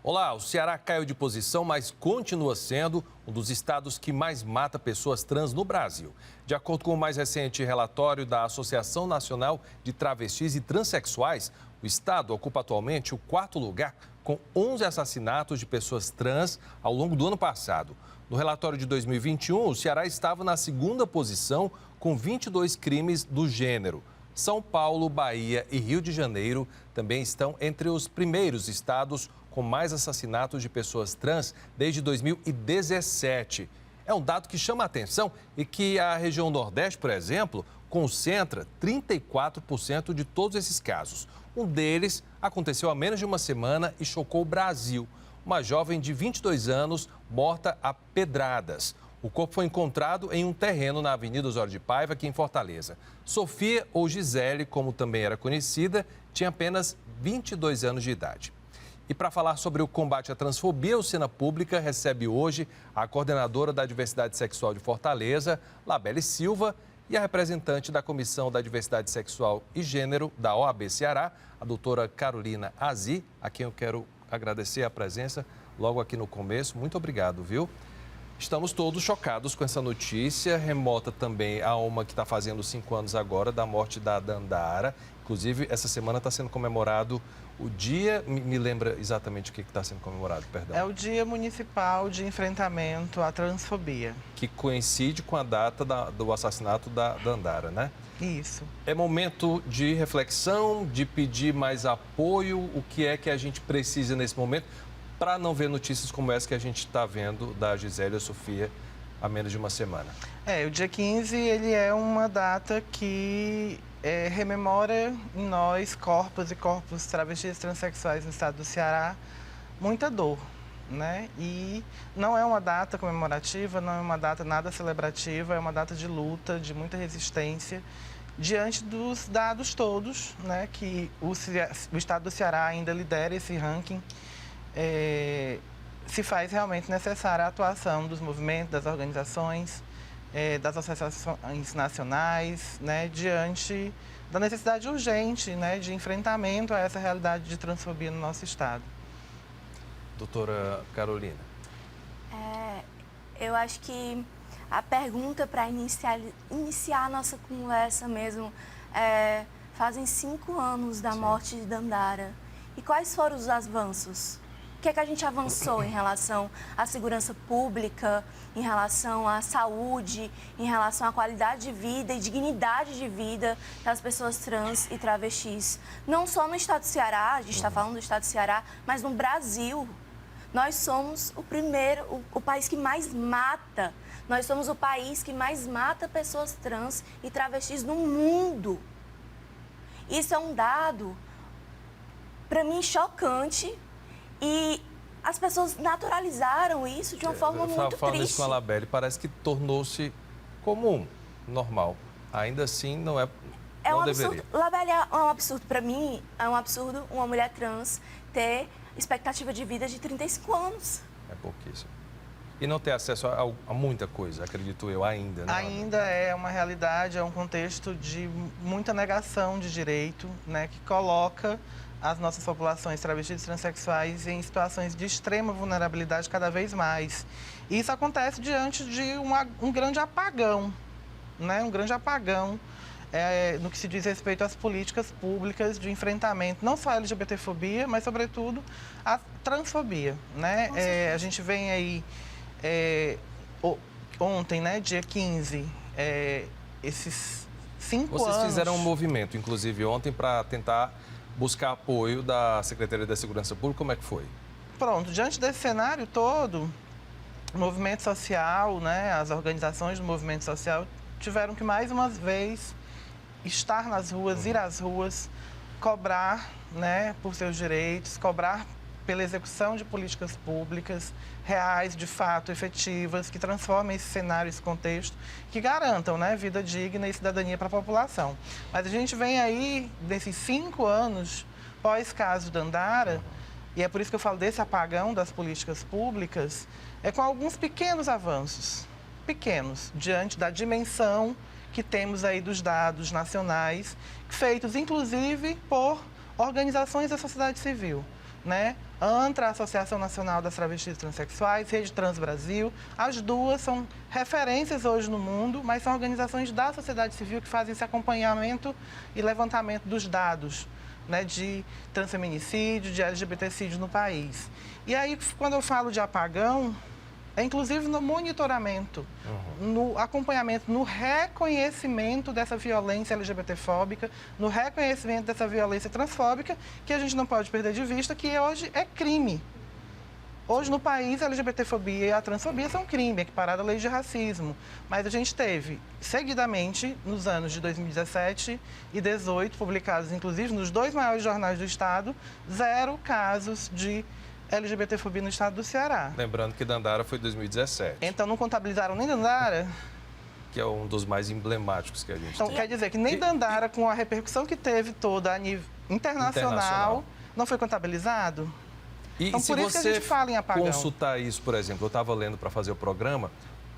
Olá, o Ceará caiu de posição, mas continua sendo um dos estados que mais mata pessoas trans no Brasil. De acordo com o mais recente relatório da Associação Nacional de Travestis e Transsexuais, o estado ocupa atualmente o quarto lugar, com 11 assassinatos de pessoas trans ao longo do ano passado. No relatório de 2021, o Ceará estava na segunda posição, com 22 crimes do gênero. São Paulo, Bahia e Rio de Janeiro também estão entre os primeiros estados com mais assassinatos de pessoas trans desde 2017. É um dado que chama a atenção e que a região Nordeste, por exemplo, concentra 34% de todos esses casos. Um deles aconteceu há menos de uma semana e chocou o Brasil. Uma jovem de 22 anos morta a pedradas. O corpo foi encontrado em um terreno na Avenida Osório de Paiva, aqui em Fortaleza. Sofia, ou Gisele, como também era conhecida, tinha apenas 22 anos de idade. E para falar sobre o combate à transfobia, o Cena Pública recebe hoje a coordenadora da Diversidade Sexual de Fortaleza, Labelle Silva, e a representante da Comissão da Diversidade Sexual e Gênero da OAB Ceará, a doutora Carolina Azi, a quem eu quero agradecer a presença logo aqui no começo. Muito obrigado, viu? Estamos todos chocados com essa notícia, remota também a uma que está fazendo 5 anos agora, da morte da Dandara. Inclusive, essa semana está sendo comemorado o dia... Me lembra exatamente o que está sendo comemorado, perdão. É o Dia Municipal de Enfrentamento à Transfobia. Que coincide com a data do assassinato da Dandara, né? Isso. É momento de reflexão, de pedir mais apoio. O que é que a gente precisa nesse momento para não ver notícias como essa que a gente está vendo da Gisele e a Sofia há menos de uma semana? O dia 15, ele é uma data que rememora em nós, corpos e corpos travestis e transexuais no estado do Ceará, muita dor, né? E não é uma data comemorativa, não é uma data nada celebrativa, é uma data de luta, de muita resistência, diante dos dados todos, né? Que o estado do Ceará ainda lidera esse ranking. Se faz realmente necessária a atuação dos movimentos, das organizações, das associações nacionais, né, diante da necessidade urgente, né, de enfrentamento a essa realidade de transfobia no nosso estado. Doutora Carolina. Eu acho que a pergunta para iniciar a nossa conversa mesmo fazem 5 anos da morte de Dandara. E quais foram os avanços? O que é que a gente avançou em relação à segurança pública, em relação à saúde, em relação à qualidade de vida e dignidade de vida das pessoas trans e travestis? Não só no estado do Ceará, a gente está falando do estado do Ceará, mas no Brasil. Nós somos o país que mais mata. Nós somos o país que mais mata pessoas trans e travestis no mundo. Isso é um dado, para mim, chocante. E as pessoas naturalizaram isso de uma forma muito triste. Falando isso com a Labelle, parece que tornou-se comum, normal. Ainda assim, não é. É um deveria. absurdo. Labelle, é um absurdo para mim, é um absurdo uma mulher trans ter expectativa de vida de 35 anos. É pouquíssimo. E não ter acesso a muita coisa, acredito eu, ainda, né? Ainda é uma realidade, é um contexto de muita negação de direito, né, que coloca as nossas populações travestis e transexuais em situações de extrema vulnerabilidade cada vez mais. E isso acontece diante de um grande apagão, né? Um grande apagão no que se diz respeito às políticas públicas de enfrentamento, não só à LGBTfobia, mas, sobretudo, à transfobia, né? A gente vem aí, ontem, né, dia 15, esses 5 anos... Vocês fizeram um movimento, inclusive, ontem, para tentar buscar apoio da Secretaria da Segurança Pública. Como é que foi? Pronto, diante desse cenário todo, o movimento social, né, as organizações do movimento social tiveram que, mais uma vez, estar nas ruas, ir às ruas, cobrar, né, por seus direitos, cobrar pela execução de políticas públicas reais, de fato, efetivas, que transformem esse cenário, esse contexto, que garantam, né, vida digna e cidadania para a população. Mas a gente vem aí, nesses 5 anos, pós-caso Dandara, e é por isso que eu falo desse apagão das políticas públicas, com alguns pequenos avanços, diante da dimensão que temos aí dos dados nacionais, feitos, inclusive, por organizações da sociedade civil. né? ANTRA, Associação Nacional das Travestis e Transsexuais, Rede Trans Brasil. As duas são referências hoje no mundo, mas são organizações da sociedade civil que fazem esse acompanhamento e levantamento dos dados, né, de transfeminicídio, de LGBTcídio no país. E aí, quando eu falo de apagão, é inclusive no monitoramento, no acompanhamento, no reconhecimento dessa violência LGBTfóbica, no reconhecimento dessa violência transfóbica, que a gente não pode perder de vista que hoje é crime. Hoje no país a LGBTfobia e a transfobia são crime, equiparado à lei de racismo. Mas a gente teve, seguidamente, nos anos de 2017 e 2018, publicados inclusive nos 2 maiores jornais do estado, 0 casos de LGBTfobia no estado do Ceará. Lembrando que Dandara foi 2017. Então não contabilizaram nem Dandara? Que é um dos mais emblemáticos que a gente Então tem. quer dizer que nem Dandara, com a repercussão que teve toda a nível internacional. Não foi contabilizado? Então, se por isso que a gente fala em apagão. consultar isso, por exemplo, eu estava lendo para fazer o programa,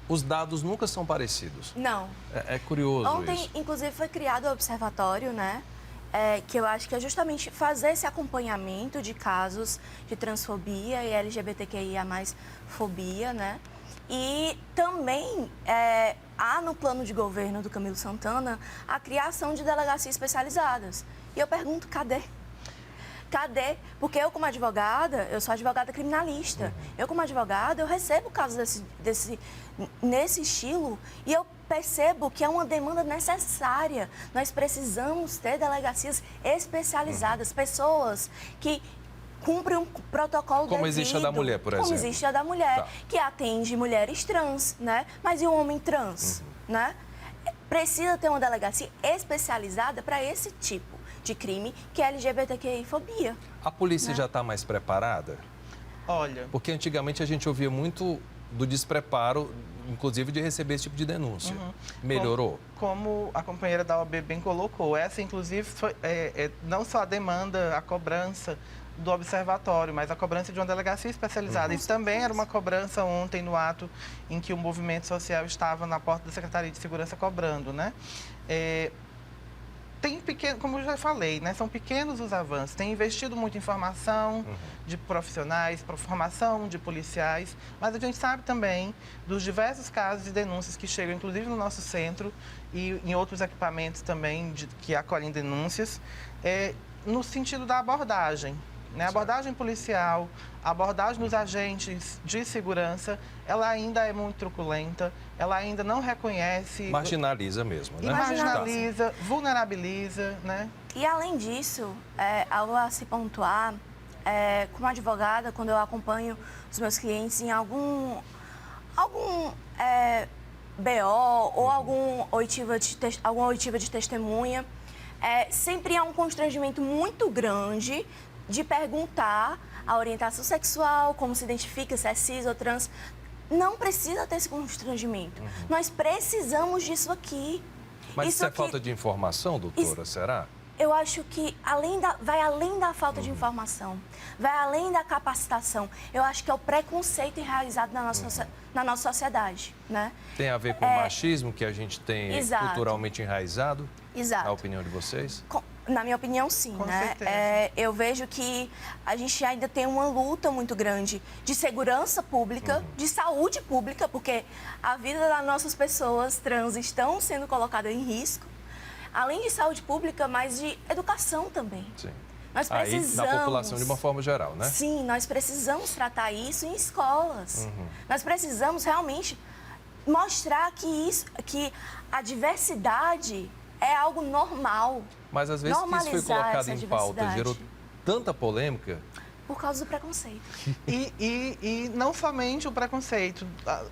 os dados nunca são parecidos. Não. É curioso Ontem, isso. inclusive, foi criado o observatório, né? Que eu acho que é justamente fazer esse acompanhamento de casos de transfobia e LGBTQIA+, fobia, né? E também há no plano de governo do Camilo Santana a criação de delegacias especializadas. E eu pergunto, cadê? Cadê? Porque eu, como advogada, eu sou advogada criminalista. Eu, como advogada, eu recebo casos nesse estilo e eu percebo que é uma demanda necessária. Nós precisamos ter delegacias especializadas, pessoas que cumprem um protocolo Como devido. existe a da mulher, por exemplo. Como existe a da mulher, Tá. que atende mulheres trans, né? Mas e o homem trans, né? Precisa ter uma delegacia especializada para esse tipo de crime, que é LGBTQI-fobia. A polícia já está mais preparada? Olha, Porque antigamente a gente ouvia muito do despreparo, inclusive de receber esse tipo de denúncia. Melhorou? como a companheira da OAB bem colocou, essa inclusive foi não só a demanda, a cobrança do observatório, mas a cobrança de uma delegacia especializada. Isso também era uma cobrança ontem no ato em que o movimento social estava na porta da Secretaria de Segurança cobrando, né? Tem pequeno, como eu já falei, né? São pequenos os avanços. Tem investido muito em formação de profissionais, formação de policiais, mas a gente sabe também dos diversos casos de denúncias que chegam, inclusive no nosso centro e em outros equipamentos também que acolhem denúncias, no sentido da abordagem. Né? A abordagem policial, a abordagem dos agentes de segurança, ela ainda é muito truculenta, ela ainda não reconhece... Marginaliza mesmo, né? E marginaliza, vulnerabiliza, né? E além disso, algo a se pontuar, como advogada, quando eu acompanho os meus clientes em algum BO ou alguma oitiva de testemunha, sempre há um constrangimento muito grande de perguntar a orientação sexual, como se identifica, se é cis ou trans. Não precisa ter esse constrangimento. Nós precisamos disso aqui. Mas isso é falta de informação, doutora, será? Eu acho que vai além da falta de informação, vai além da capacitação. Eu acho que é o preconceito enraizado na nossa sociedade, né? Tem a ver com o machismo que a gente tem culturalmente enraizado? Exato. Na opinião de vocês? Na minha opinião, sim, Com né? certeza. Eu vejo que a gente ainda tem uma luta muito grande de segurança pública, de saúde pública, porque a vida das nossas pessoas trans estão sendo colocada em risco, além de saúde pública, mas de educação também. Sim. Nós precisamos... Aí, na população de uma forma geral, né? Sim, nós precisamos tratar isso em escolas. Nós precisamos realmente mostrar que a diversidade é algo normal. Mas às vezes que isso foi Normalizar colocado essa em pauta, diversidade. gerou tanta polêmica. Por causa do preconceito. E não somente o preconceito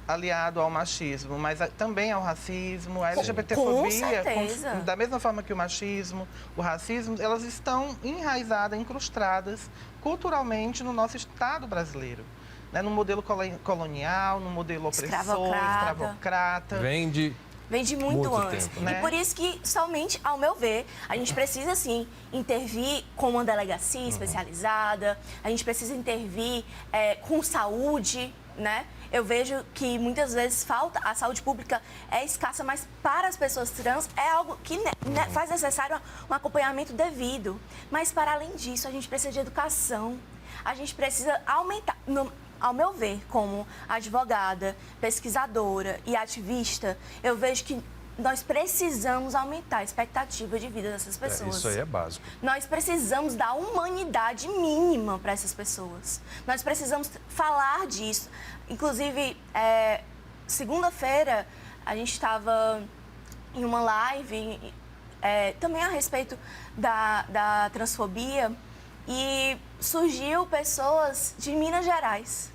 aliado ao machismo, mas também ao racismo, a LGBTfobia. Com certeza. Da mesma forma que o machismo, o racismo, elas estão enraizadas, incrustadas culturalmente no nosso Estado brasileiro. Né? No modelo colonial, no modelo opressor, escravocrata. Vem de muito antes. tempo, né? E por isso que, somente, ao meu ver, a gente precisa, sim, intervir com uma delegacia especializada, a gente precisa intervir com saúde, né? Eu vejo que muitas vezes a saúde pública é escassa, mas para as pessoas trans é algo que faz necessário um acompanhamento devido. Mas, para além disso, a gente precisa de educação. a gente precisa aumentar, ao meu ver, como advogada, pesquisadora e ativista, eu vejo que nós precisamos aumentar a expectativa de vida dessas pessoas. Isso aí é básico. Nós precisamos dar humanidade mínima para essas pessoas. Nós precisamos falar disso. Inclusive, segunda-feira, a gente estava em uma live também a respeito da transfobia e surgiu pessoas de Minas Gerais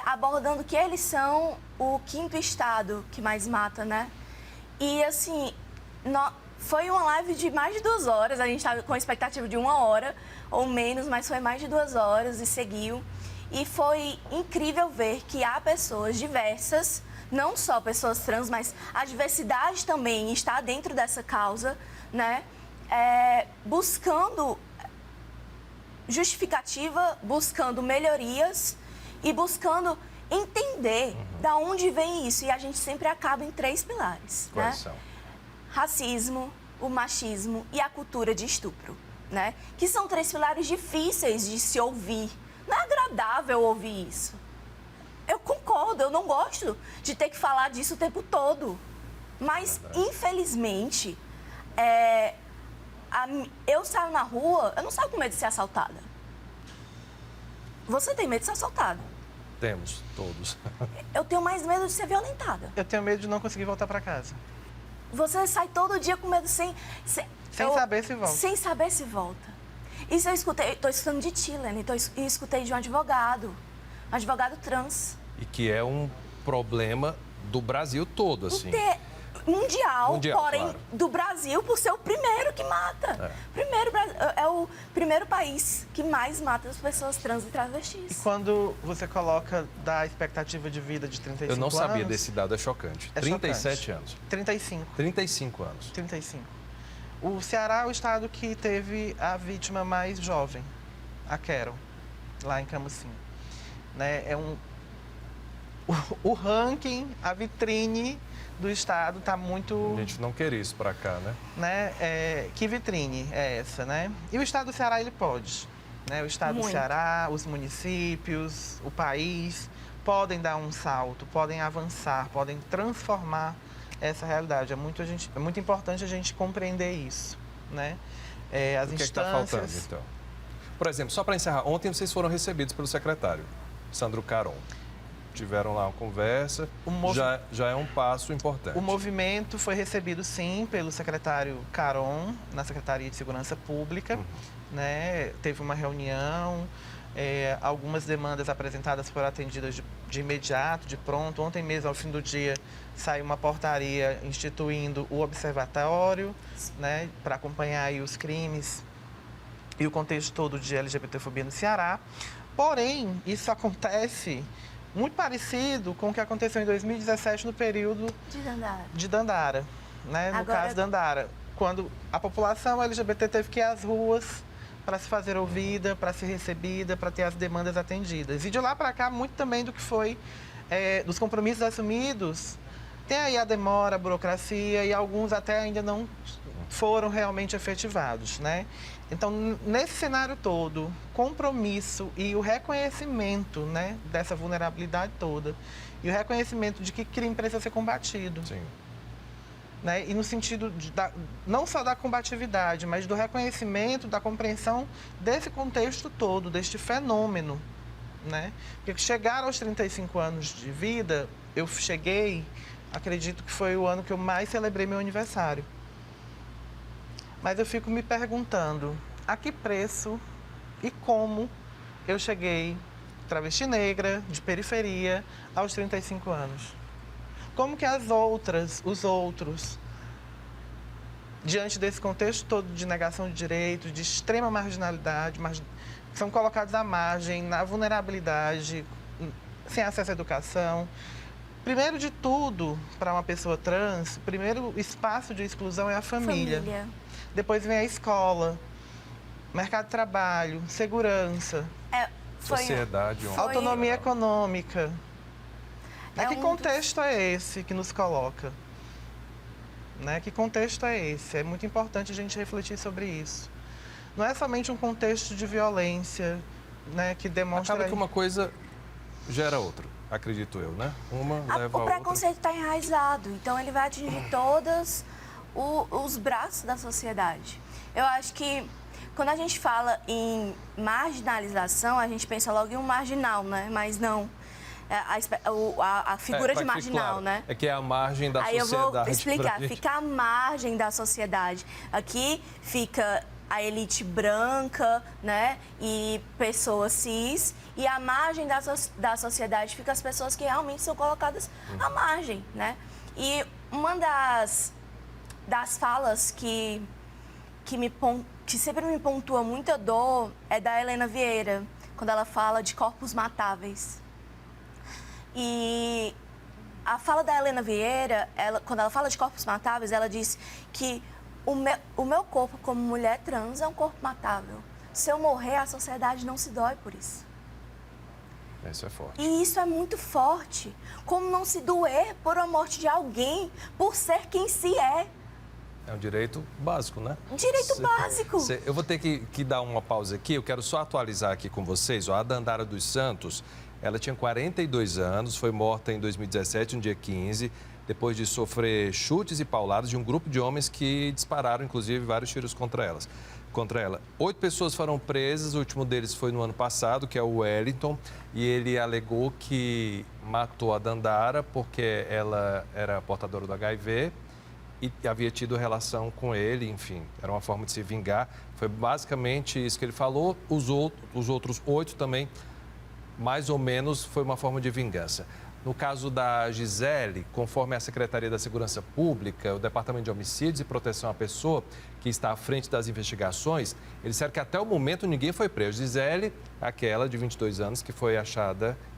abordando que eles são o 5º estado que mais mata, né? E, assim, foi uma live de mais de 2 horas. A gente estava com a expectativa de 1 hora ou menos, mas foi mais de 2 horas e seguiu. E foi incrível ver que há pessoas diversas, não só pessoas trans, mas a diversidade também está dentro dessa causa, né? Buscando justificativa, buscando melhorias e buscando entender da onde vem isso. E a gente sempre acaba em 3 pilares, né? Quais são? Racismo, o machismo e a cultura de estupro, né? Que são 3 pilares difíceis de se ouvir. Não é agradável ouvir isso. Eu concordo, eu não gosto de ter que falar disso o tempo todo. Mas, infelizmente, eu saio na rua, eu não saio com medo de ser assaltada. Você tem medo de ser assaltada? Temos, todos. Eu tenho mais medo de ser violentada. Eu tenho medo de não conseguir voltar para casa. Você sai todo dia com medo sem saber se volta. Sem saber se volta. Isso eu escutei, estou escutando de ti, Lene, e escutei de um advogado trans. E que é um problema do Brasil todo, assim. Mundial, porém, claro. do Brasil, por ser o primeiro que mata. É o primeiro país que mais mata as pessoas trans e travestis. E quando você coloca da expectativa de vida de 35 anos... Eu não sabia desse dado, é chocante. 37 anos. 35. 35 anos. 35. O Ceará é o estado que teve a vítima mais jovem, a Carol, lá em Camusim. Né? O ranking, a vitrine do estado está muito... A gente não quer isso para cá, né? Que vitrine é essa, né? E o estado do Ceará, ele pode. Né? O estado do Ceará, os municípios, o país, podem dar um salto, podem avançar, podem transformar essa realidade. É muito importante a gente compreender isso, né? As O que instâncias... está faltando, então? Por exemplo, só para encerrar, ontem vocês foram recebidos pelo secretário, Sandro Caron. Tiveram lá uma conversa, já é um passo importante. O movimento foi recebido, sim, pelo secretário Caron, na Secretaria de Segurança Pública. Né? Teve uma reunião, algumas demandas apresentadas foram atendidas de imediato, de pronto. Ontem mesmo, ao fim do dia, saiu uma portaria instituindo o observatório, né, para acompanhar aí os crimes e o contexto todo de LGBTfobia no Ceará. Porém, isso acontece muito parecido com o que aconteceu em 2017 no período de Dandara, né? No caso Dandara, quando a população LGBT teve que ir às ruas para se fazer ouvida, para ser recebida, para ter as demandas atendidas. E de lá para cá, muito também do que foi dos compromissos assumidos, tem aí a demora, a burocracia e alguns até ainda não foram realmente efetivados, né? Então, nesse cenário todo, compromisso e o reconhecimento, né, dessa vulnerabilidade toda e o reconhecimento de que crime precisa ser combatido. Sim. Né? E no sentido não só da combatividade, mas do reconhecimento, da compreensão desse contexto todo, deste fenômeno. Né? Porque chegar aos 35 anos de vida, eu cheguei, acredito que foi o ano que eu mais celebrei meu aniversário. Mas eu fico me perguntando a que preço e como eu cheguei, travesti negra, de periferia, aos 35 anos. Como que os outros, diante desse contexto todo de negação de direitos, de extrema marginalidade, são colocados à margem, na vulnerabilidade, sem acesso à educação. Primeiro de tudo, para uma pessoa trans, o primeiro espaço de exclusão é a família. Depois vem a escola, mercado de trabalho, segurança, sociedade, autonomia econômica. Que contexto é esse que nos coloca? Né? Que contexto é esse? É muito importante a gente refletir sobre isso. Não é somente um contexto de violência, né, que demonstra... Acaba que uma coisa gera outra, acredito eu, né? Uma leva a outra. O preconceito está enraizado, então ele vai atingir todos os braços da sociedade. Eu acho que quando a gente fala em marginalização, a gente pensa logo em um marginal, né? Mas não. A figura de marginal, claro, né? É que é a margem da Aí sociedade. eu vou explicar. Fica à margem da sociedade. Aqui fica a elite branca, né? E pessoas cis. E à margem da sociedade fica as pessoas que realmente são colocadas à margem, né? E uma das falas que sempre me pontua muita dor é da Helena Vieira, quando ela fala de corpos matáveis. E a fala da Helena Vieira, quando ela fala de corpos matáveis, ela diz que o meu corpo como mulher trans é um corpo matável. Se eu morrer, a sociedade não se dói por isso. Isso é forte. E isso é muito forte. Como não se doer por a morte de alguém, por ser quem se é. É um direito básico, né? Direito básico. Eu vou ter que dar uma pausa aqui. Eu quero só atualizar aqui com vocês. A Dandara dos Santos, ela tinha 42 anos, foi morta em 2017, no dia 15, depois de sofrer chutes e pauladas de um grupo de homens que dispararam, inclusive, vários tiros contra ela. 8 pessoas foram presas, o último deles foi no ano passado, que é o Wellington, e ele alegou que matou a Dandara porque ela era portadora do HIV e havia tido relação com ele, enfim, era uma forma de se vingar. Foi basicamente isso que ele falou. Os outros 8 também, mais ou menos, foi uma forma de vingança. No caso da Gisele, conforme a Secretaria da Segurança Pública, o Departamento de Homicídios e Proteção à Pessoa, que está à frente das investigações, eles disseram que até o momento ninguém foi preso. Gisele, aquela de 22 anos, que foi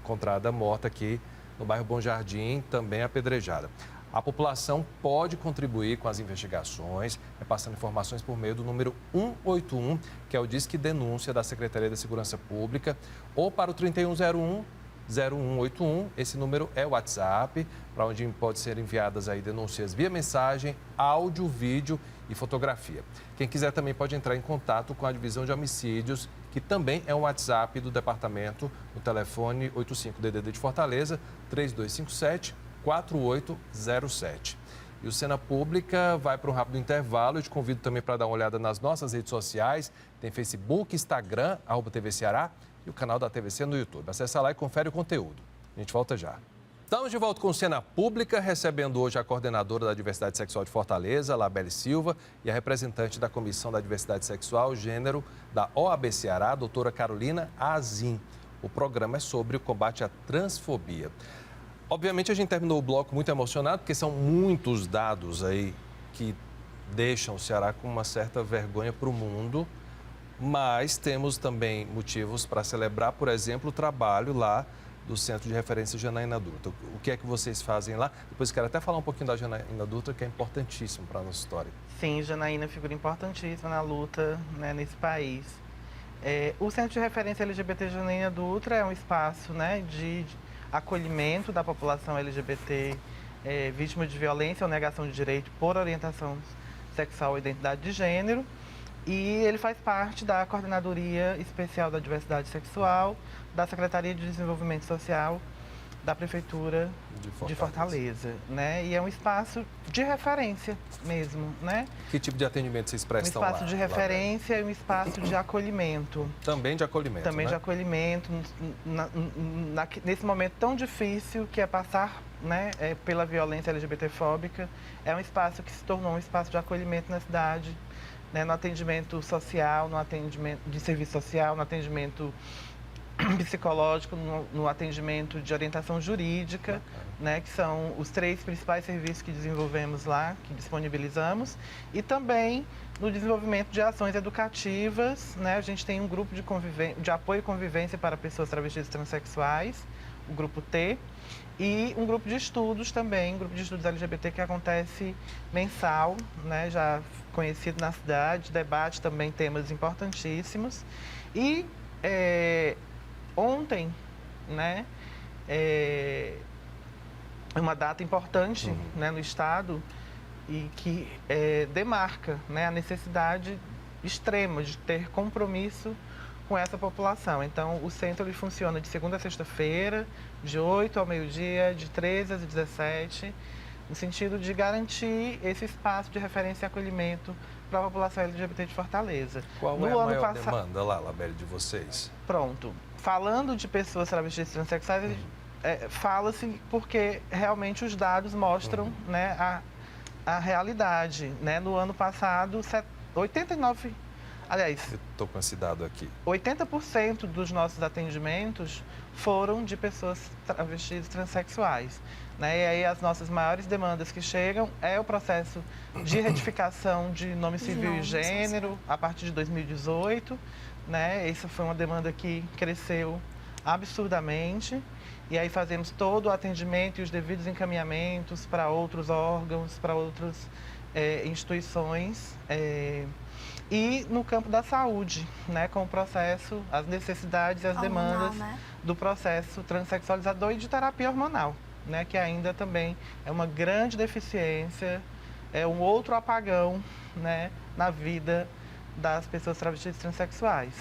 encontrada morta aqui no bairro Bom Jardim, também apedrejada. A população pode contribuir com as investigações, repassando informações por meio do número 181, que é o Disque Denúncia da Secretaria da Segurança Pública, ou para o 3101-0181. Esse número é o WhatsApp, para onde pode ser enviadas aí denúncias via mensagem, áudio, vídeo e fotografia. Quem quiser também pode entrar em contato com a Divisão de Homicídios, que também é um WhatsApp do departamento, no telefone 85-DDD de Fortaleza, 3257-4807. E o Cena Pública vai para um rápido intervalo. Eu te convido também para dar uma olhada nas nossas redes sociais. Tem Facebook, Instagram, @TV Ceará e o canal da TVC no YouTube. Acesse lá e confere o conteúdo. A gente volta já. Estamos de volta com o Cena Pública, recebendo hoje a coordenadora da Diversidade Sexual de Fortaleza, Labelle Silva, e a representante da Comissão da Diversidade Sexual e Gênero da OAB Ceará, a doutora Carolina Azim. O programa é sobre o combate à transfobia. Obviamente, a gente terminou o bloco muito emocionado, porque são muitos dados aí que deixam o Ceará com uma certa vergonha para o mundo, mas temos também motivos para celebrar, por exemplo, o trabalho lá do Centro de Referência Janaína Dutra. O que é que vocês fazem lá? Depois quero até falar um pouquinho da Janaína Dutra, que é importantíssimo para a nossa história. Sim, Janaína é figura importantíssima na luta, né, nesse país. O Centro de Referência LGBT Janaína Dutra é um espaço, né, de acolhimento da população LGBT vítima de violência ou negação de direito por orientação sexual ou identidade de gênero. E ele faz parte da Coordenadoria Especial da Diversidade Sexual, da Secretaria de Desenvolvimento Social da Prefeitura de Fortaleza, né? E é um espaço de referência mesmo, né? Que tipo de atendimento vocês prestam lá? Um espaço de referência e um espaço de acolhimento. Também de acolhimento, Também né? de acolhimento, nesse momento tão difícil que é passar, né, pela violência LGBTfóbica. É um espaço que se tornou um espaço de acolhimento na cidade, né, no atendimento social, no atendimento de serviço social, no atendimento psicológico, no atendimento de orientação jurídica, né, que são os 3 principais serviços que desenvolvemos lá, que disponibilizamos, e também no desenvolvimento de ações educativas, né, a gente tem um grupo de apoio e convivência para pessoas travestis e transexuais, o grupo T, e um grupo de estudos também, um grupo de estudos LGBT que acontece mensal, né, já conhecido na cidade, debate também temas importantíssimos. E ontem, né, é uma data importante, né, no Estado e que demarca, né, a necessidade extrema de ter compromisso com essa população. Então, o centro ele funciona de segunda a sexta-feira, de 8 ao meio-dia, de 13 às 17, no sentido de garantir esse espaço de referência e acolhimento para a população LGBT de Fortaleza. Qual é a maior demanda lá, Labelle, de vocês? Pronto. Falando de pessoas travestis e transexuais, fala-se porque realmente os dados mostram né, a realidade. Né? No ano passado, 89... Aliás, eu estou com esse dado aqui. 80% dos nossos atendimentos foram de pessoas travestis e transexuais. Né? E aí as nossas maiores demandas que chegam é o processo de retificação de nome civil e gênero a partir de 2018. Né? Essa foi uma demanda que cresceu absurdamente. E aí fazemos todo o atendimento e os devidos encaminhamentos para outros órgãos, para outras instituições. E no campo da saúde, né, com o processo, as necessidades e as demandas do processo transexualizador e de terapia hormonal, né, que ainda também é uma grande deficiência, é um outro apagão, né, na vida das pessoas travestis e transexuais.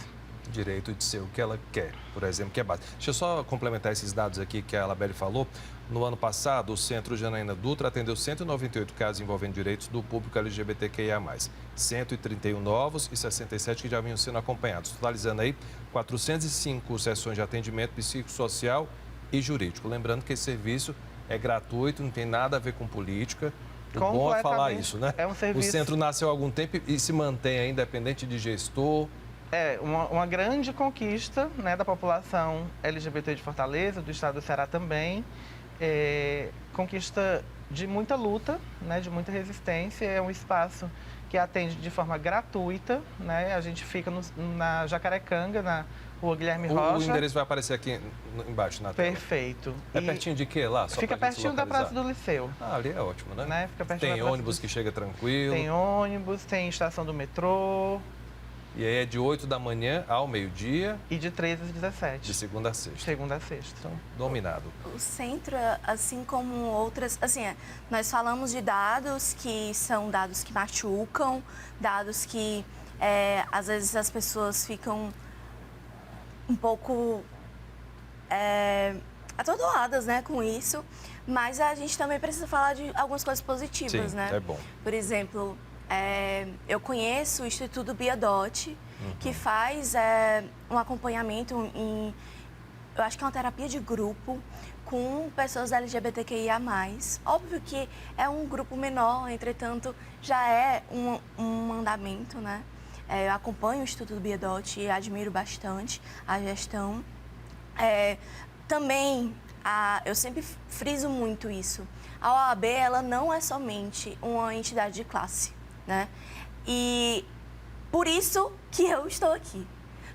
Direito de ser o que ela quer, por exemplo, que é básico. Deixa eu só complementar esses dados aqui que a Labelle falou. No ano passado, o Centro Janaína Dutra atendeu 198 casos envolvendo direitos do público LGBTQIA+. 131 novos e 67 que já vinham sendo acompanhados, totalizando aí 405 sessões de atendimento psicossocial e jurídico. Lembrando que esse serviço é gratuito, não tem nada a ver com política. O bom é falar isso, né? É um serviço... O centro nasceu há algum tempo e se mantém aí independente de gestor. É uma grande conquista, né, da população LGBT de Fortaleza, do estado do Ceará também. Conquista de muita luta, né, de muita resistência. É um espaço que atende de forma gratuita. Né? A gente fica na Jacarecanga, na Rua Guilherme Rocha. O endereço vai aparecer aqui embaixo na tela. Perfeito. É pertinho de quê lá? Fica pertinho da Praça do Liceu. Ah, ali é ótimo, né? Fica pertinho tem ônibus que chega tranquilo. Tem ônibus, tem estação do metrô. E aí é de 8 da manhã ao meio-dia. E de 13 às 17. De segunda a sexta. Segunda a sexta. Então, dominado. O centro, assim como outras... Assim, nós falamos de dados que são dados que machucam, dados que, às vezes, as pessoas ficam um pouco atordoadas, né, com isso. Mas a gente também precisa falar de algumas coisas positivas, Sim, né? é bom. Por exemplo... eu conheço o Instituto Biadote, que faz um acompanhamento eu acho que é uma terapia de grupo com pessoas LGBTQIA+. Óbvio que é um grupo menor, entretanto, já é um andamento, né? Eu acompanho o Instituto Biadote e admiro bastante a gestão. Também, eu sempre friso muito isso. A OAB, ela não é somente uma entidade de classe. Né? E por isso que eu estou aqui.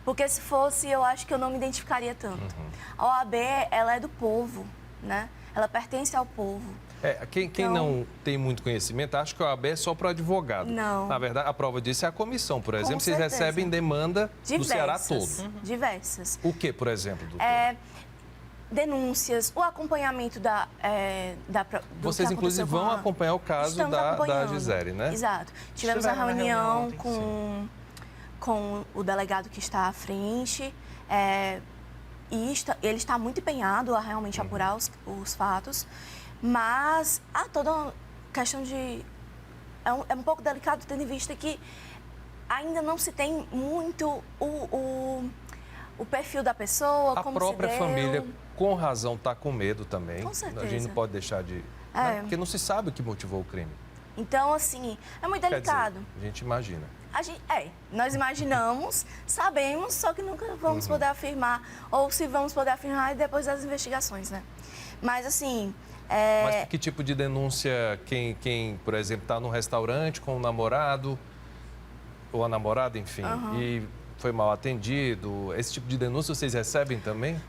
Porque se fosse, eu acho que eu não me identificaria tanto. A OAB, ela é do povo, né? Ela pertence ao povo. Quem não tem muito conhecimento, acha que a OAB é só para o advogado. Não. Na verdade, a prova disso é a comissão, por exemplo. Vocês certeza. recebem demanda do Ceará todo. Diversas. O que, por exemplo, doutor? Denúncias, o acompanhamento do Vocês, que inclusive, vão acompanhar o caso da Gisele, né? Exato. Tivemos uma reunião com o delegado que está à frente e ele está muito empenhado a realmente apurar os fatos, mas há toda uma questão de... É um pouco delicado, tendo em vista que ainda não se tem muito o perfil da pessoa, como se deu. A própria família, com razão, está com medo também. Com certeza. A gente não pode deixar de... Né? Porque não se sabe o que motivou o crime. Então, assim, é muito delicado. Quer dizer, a gente imagina. Nós imaginamos, sabemos, só que nunca vamos poder afirmar. Ou se vamos poder afirmar depois das investigações, né? Mas, assim... Mas que tipo de denúncia quem por exemplo, está num restaurante com o namorado ou a namorada, enfim, e foi mal atendido, esse tipo de denúncia vocês recebem também?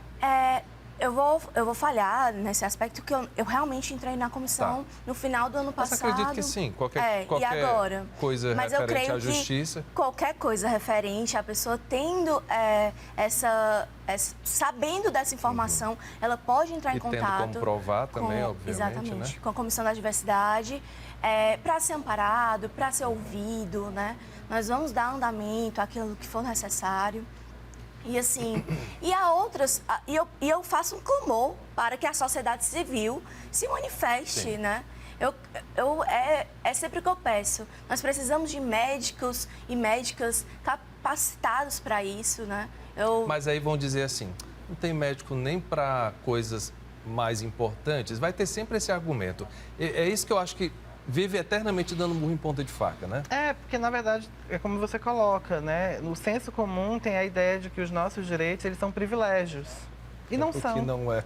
Eu vou falhar nesse aspecto, que eu realmente entrei na comissão no final do ano passado. Mas acredito que sim, qualquer e agora? Coisa Mas referente à que justiça. Qualquer coisa referente à pessoa tendo sabendo dessa informação, ela pode entrar em contato. Tendo como provar também, obviamente. Exatamente, né? com a Comissão da Diversidade, para ser amparado, para ser ouvido, né? Nós vamos dar andamento àquilo que for necessário. E assim, e há outras, e eu faço um clamor para que a sociedade civil se manifeste, Sim. né? É sempre o que eu peço. Nós precisamos de médicos e médicas capacitados para isso, né? Mas aí vão dizer assim, não tem médico nem para coisas mais importantes. Vai ter sempre esse argumento. É isso que eu acho que vive eternamente dando murro em ponta de faca, né? Porque na verdade, é como você coloca, né? No senso comum tem a ideia de que os nossos direitos, eles são privilégios. E não são. O que não é.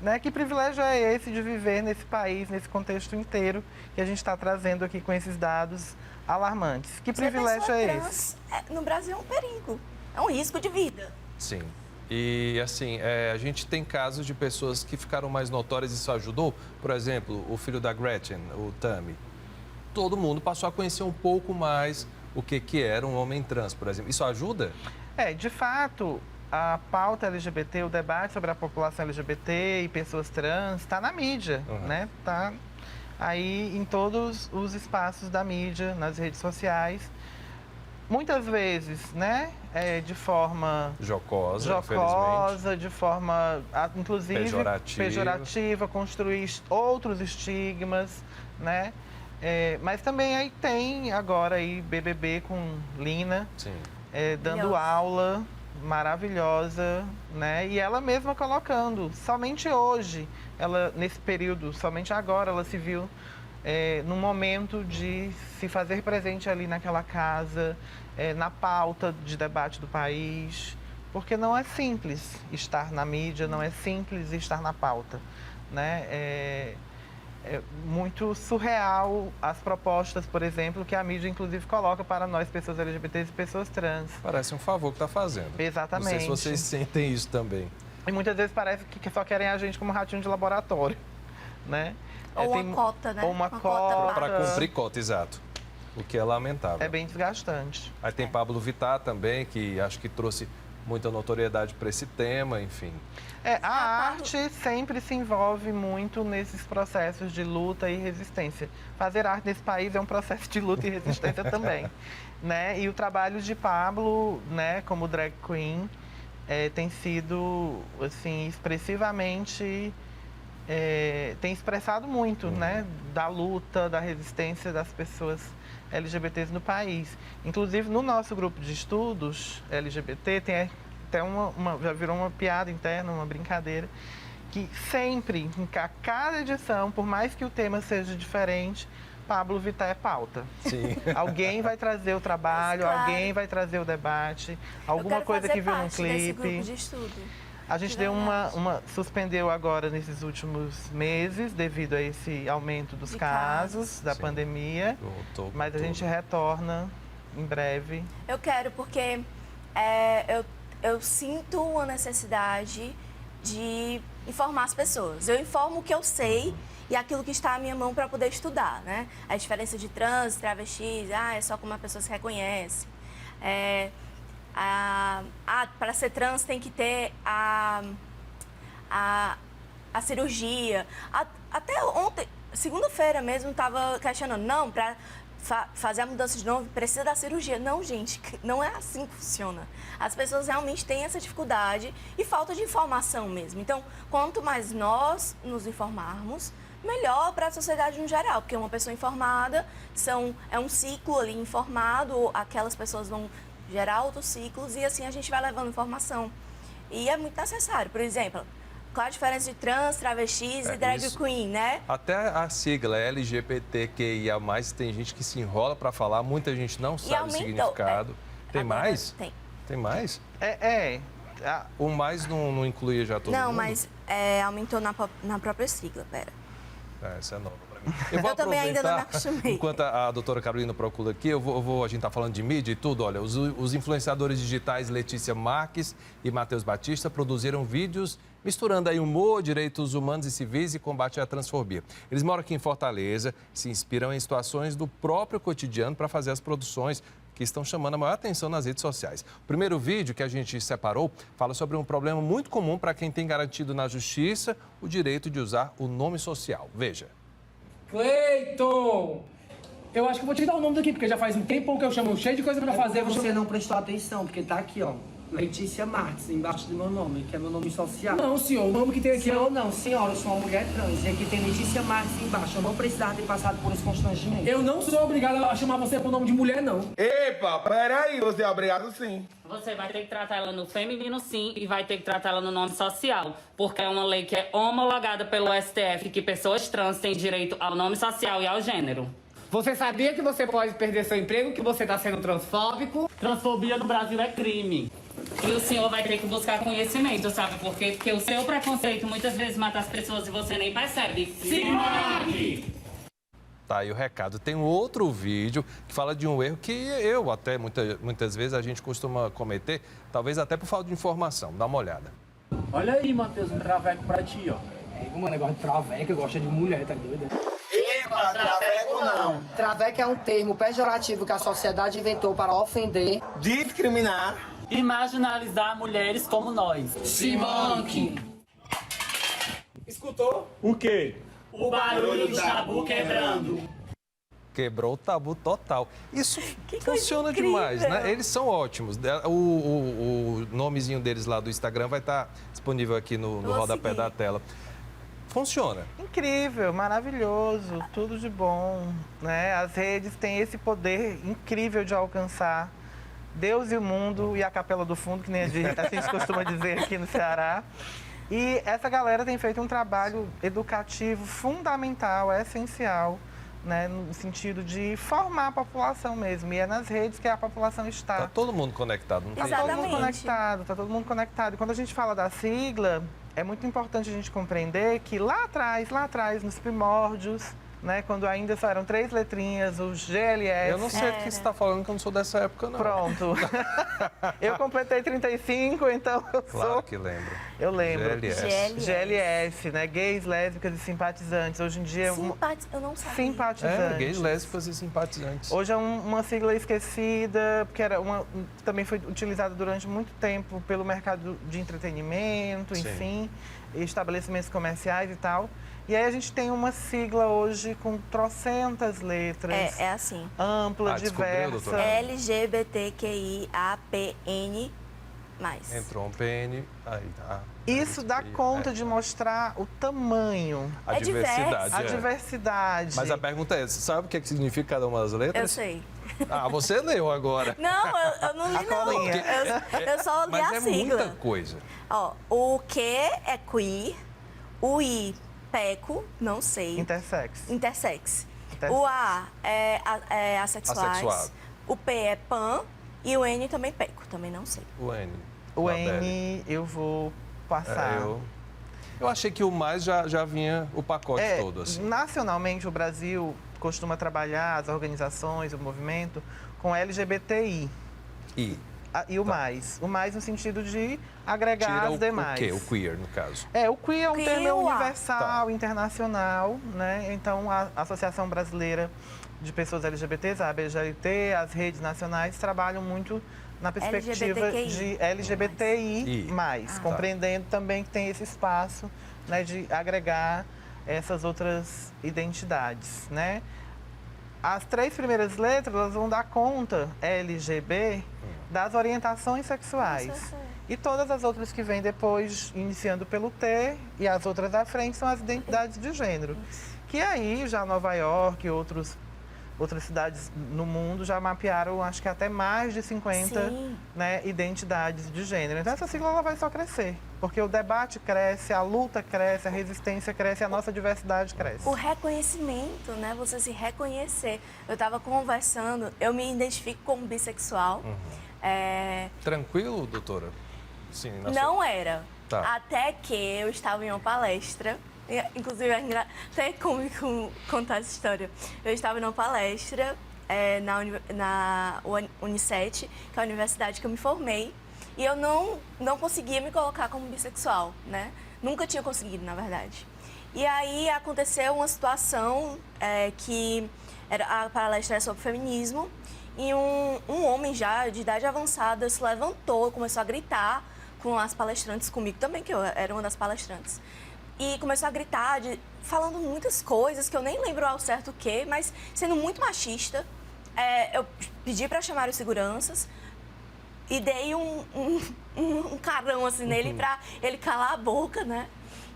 Né? Que privilégio é esse de viver nesse país, nesse contexto inteiro que a gente está trazendo aqui com esses dados alarmantes? Que privilégio é esse? No Brasil é um perigo, é um risco de vida. Sim. E, assim, a gente tem casos de pessoas que ficaram mais notórias e isso ajudou. Por exemplo, o filho da Gretchen, o Tammy. Todo mundo passou a conhecer um pouco mais o que era um homem trans, por exemplo. Isso ajuda? De fato, a pauta LGBT, o debate sobre a população LGBT e pessoas trans está na mídia, né? Está aí em todos os espaços da mídia, nas redes sociais. Muitas vezes, né, de forma jocosa, de forma, inclusive, pejorativa, construir outros estigmas, né? Mas também aí tem agora aí BBB com Lina, dando aula maravilhosa, né? E ela mesma colocando, somente hoje, ela nesse período, somente agora, ela se viu num momento de se fazer presente ali naquela casa, na pauta de debate do país, porque não é simples estar na mídia, não é simples estar na pauta, né? É muito surreal as propostas, por exemplo, que a mídia inclusive coloca para nós, pessoas LGBTs e pessoas trans. Parece um favor que está fazendo. Exatamente. Não sei se vocês sentem isso também. E muitas vezes parece que só querem a gente como ratinho de laboratório, né? Ou uma cota, né? Ou uma cota. Para cumprir cota, exato. O que é lamentável. É bem desgastante. Aí tem Pablo Vittar também, que acho que trouxe muita notoriedade para esse tema, enfim. A arte sempre se envolve muito nesses processos de luta e resistência. Fazer arte nesse país é um processo de luta e resistência também, né? E o trabalho de Pablo, né, como drag queen, tem sido, assim, expressivamente... tem expressado muito, né, da luta, da resistência das pessoas LGBTs no país. Inclusive, no nosso grupo de estudos LGBT, tem até já virou uma piada interna, uma brincadeira, que sempre, em cada edição, por mais que o tema seja diferente, Pablo Vittar é pauta. Sim. Alguém vai trazer o trabalho, claro. Alguém vai trazer o debate, alguma coisa que viu num clipe. Grupo de estudo. A gente deu suspendeu agora nesses últimos meses, devido a esse aumento dos casos da pandemia. Mas a gente retorna em breve. Eu quero, porque eu sinto uma necessidade de informar as pessoas. Eu informo o que eu sei e aquilo que está à minha mão para poder estudar, né? A diferença de trans, travestis, é só como a pessoa se reconhece. Para ser trans tem que ter a cirurgia. Até ontem, segunda-feira mesmo, estava questionando. Não, para fazer a mudança de nome precisa da cirurgia. Não, gente, não é assim que funciona. As pessoas realmente têm essa dificuldade e falta de informação mesmo. Então, quanto mais nós nos informarmos, melhor para a sociedade no geral. Porque uma pessoa informada é um ciclo ali informado, aquelas pessoas vão gerar outros ciclos e assim a gente vai levando informação. E é muito necessário. Por exemplo, qual a diferença de trans, travestis e drag queen, né? Até a sigla LGBTQIA+, tem gente que se enrola para falar, muita gente não sabe o significado. Tem mais? Tem. Tem mais? O mais não incluía já todo mundo? Não, mas aumentou na própria sigla, pera. Essa é nova para mim. Eu vou também ainda não me aproveitar, acostumei. enquanto a doutora Carolina procura aqui, a gente está falando de mídia e tudo, olha, os influenciadores digitais Letícia Marques e Matheus Batista produziram vídeos misturando aí humor, direitos humanos e civis e combate à transfobia. Eles moram aqui em Fortaleza, se inspiram em situações do próprio cotidiano para fazer as produções que estão chamando a maior atenção nas redes sociais. O primeiro vídeo que a gente separou fala sobre um problema muito comum para quem tem garantido na justiça o direito de usar o nome social. Veja. Cleiton! Eu acho que eu vou te dar o nome daqui, porque já faz um tempo que eu chamo cheio de coisa para fazer. Você não prestou atenção, porque tá aqui, ó. Letícia Marques, embaixo do meu nome, que é meu nome social. Não, senhor, o nome que tem aqui... Senhor, não, senhora, eu sou uma mulher trans e aqui tem Letícia Marques embaixo. Eu não precisava ter passado por esse constrangimento. Eu não sou obrigado a chamar você por nome de mulher, não. Epa, peraí, você é obrigado sim. Você vai ter que tratar ela no feminino, sim, e vai ter que tratar ela no nome social. Porque é uma lei que é homologada pelo STF, que pessoas trans têm direito ao nome social e ao gênero. Você sabia que você pode perder seu emprego, que você tá sendo transfóbico? Transfobia no Brasil é crime. E o senhor vai ter que buscar conhecimento, sabe por quê? Porque o seu preconceito muitas vezes mata as pessoas e você nem percebe. Sim! Tá aí o recado. Tem um outro vídeo que fala de um erro que eu até muitas vezes a gente costuma cometer, talvez até por falta de informação. Dá uma olhada. Olha aí, Matheus, um traveco pra ti, ó. Mano, negócio de traveco, gosta de mulher, tá doido? Epa, traveco não. Traveco é um termo pejorativo que a sociedade inventou para ofender, Discriminar. E marginalizar mulheres como nós. Simanque. Escutou? O quê? O barulho do tabu quebrando. Quebrou o tabu total. Isso Que coisa funciona incrível. demais, né? Eles são ótimos. O nomezinho deles lá do Instagram vai estar disponível aqui no Vou rodapé seguir. da tela. Funciona. Incrível, maravilhoso, tudo de bom, né? As redes têm esse poder incrível de alcançar Deus e o mundo e a capela do fundo, que nem a gente costuma dizer aqui no Ceará. E essa galera tem feito um trabalho educativo fundamental, essencial, né? No sentido de formar a população mesmo. E é nas redes que a população está. Tá todo mundo conectado, não tem Tá todo mundo Exatamente. conectado, tá todo mundo conectado. E quando a gente fala da sigla, é muito importante a gente compreender que lá atrás, nos primórdios, né, quando ainda só eram 3 letrinhas, os GLS. Eu não sei do que você está falando, que eu não sou dessa época, não. Pronto. Eu completei 35, então eu Claro sou... que lembro. Eu lembro. GLS. GLS, né? Gays, lésbicas e simpatizantes. Hoje em dia... Eu não sabia. Simpatizantes. Gays, lésbicas e simpatizantes. Hoje é uma sigla esquecida, porque também foi utilizada durante muito tempo pelo mercado de entretenimento, Sim. enfim, estabelecimentos comerciais e tal. E aí a gente tem uma sigla hoje com trocentas letras, É assim. ampla, descobriu, diversa. doutora? LGBTQIAPN+. Entrou um PN, aí tá. Isso dá conta de mostrar o tamanho, A É diversidade. a é. diversidade. Mas a pergunta é, você sabe o que significa cada uma das letras? Eu sei. Ah, você leu agora. Não, eu não li, não. colinha. Eu só li Mas a é sigla. muita coisa. Ó, o Q é queer, o I, peco, não sei. Intersex. Intersex. Intersex. O A é assexuais. Assexuado. O P é pan e o N também peco, também não sei. O N. O Babelle. N eu vou passar. Eu achei que o mais já vinha o pacote todo, assim. Nacionalmente, o Brasil costuma trabalhar, as organizações, o movimento, com LGBTI. E o mais. O mais no sentido de agregar Tira as demais. o quê? O queer, no caso. O queer é um Queer termo é o A. universal, internacional, né? Então, a Associação Brasileira de Pessoas LGBTs, a ABGLT, as redes nacionais trabalham muito na perspectiva LGBTQI. de LGBTI+, Ah. compreendendo também que tem esse espaço, né, de agregar essas outras identidades, né? As 3 primeiras letras elas vão dar conta, LGB, das orientações sexuais. Nossa, eu sei. E todas as outras que vêm depois, iniciando pelo T, e as outras à frente, são as identidades de gênero. Que aí, já Nova York e outras cidades no mundo já mapearam, acho que até mais de 50 Sim. né, identidades de gênero. Então, essa sigla ela vai só crescer, porque o debate cresce, a luta cresce, a resistência cresce, a nossa diversidade cresce. O reconhecimento, né? Você se reconhecer. Eu estava conversando, eu me identifico como bissexual. Tranquilo, doutora? Sim, na sua- Não era. Tá. Até que eu estava em uma palestra. Inclusive, até como contar essa história. Eu estava em uma palestra na Unicet, que é a universidade que eu me formei. E eu não conseguia me colocar como bissexual, né? Nunca tinha conseguido, na verdade. E aí aconteceu uma situação que a palestra era sobre feminismo. E um homem já de idade avançada se levantou, começou a gritar com as palestrantes, comigo também, que eu era uma das palestrantes. E começou a gritar, falando muitas coisas que eu nem lembro ao certo o quê, mas sendo muito machista. Eu pedi para chamar os seguranças. dei um carão assim nele para ele calar a boca, né?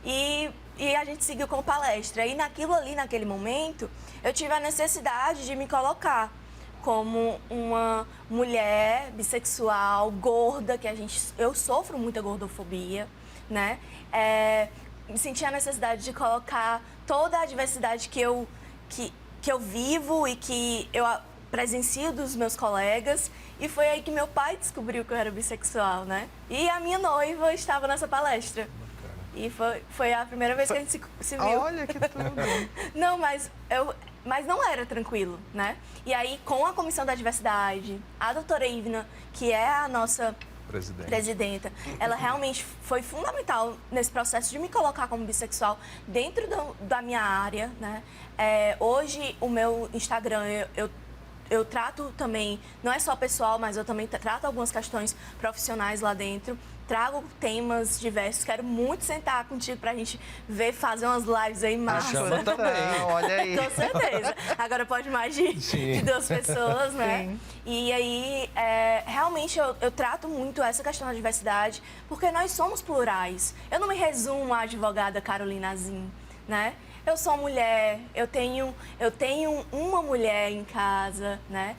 E a gente seguiu com palestra. E naquele momento, eu tive a necessidade de me colocar como uma mulher bissexual, gorda, eu sofro muita gordofobia, né? Senti a necessidade de colocar toda a diversidade que eu vivo e que eu presencio dos meus colegas. E foi aí que meu pai descobriu que eu era bissexual, né? E a minha noiva estava nessa palestra. E foi a primeira vez que a gente se viu. Olha que tudo. Não, mas não era tranquilo, né? E aí, com a Comissão da Diversidade, a doutora Ivna, que é a nossa presidenta, ela realmente foi fundamental nesse processo de me colocar como bissexual dentro da minha área, né? Hoje, o meu Instagram, eu trato também, não é só pessoal, mas eu também trato algumas questões profissionais lá dentro. Trago temas diversos, quero muito sentar contigo pra gente fazer umas lives aí massa. Chama também. Olha aí. Com certeza. Agora pode mais de 2 pessoas, né? Sim. E aí, realmente, eu trato muito essa questão da diversidade, porque nós somos plurais. Eu não me resumo à advogada Carolina Zin, né? Eu sou mulher, eu tenho uma mulher em casa, né?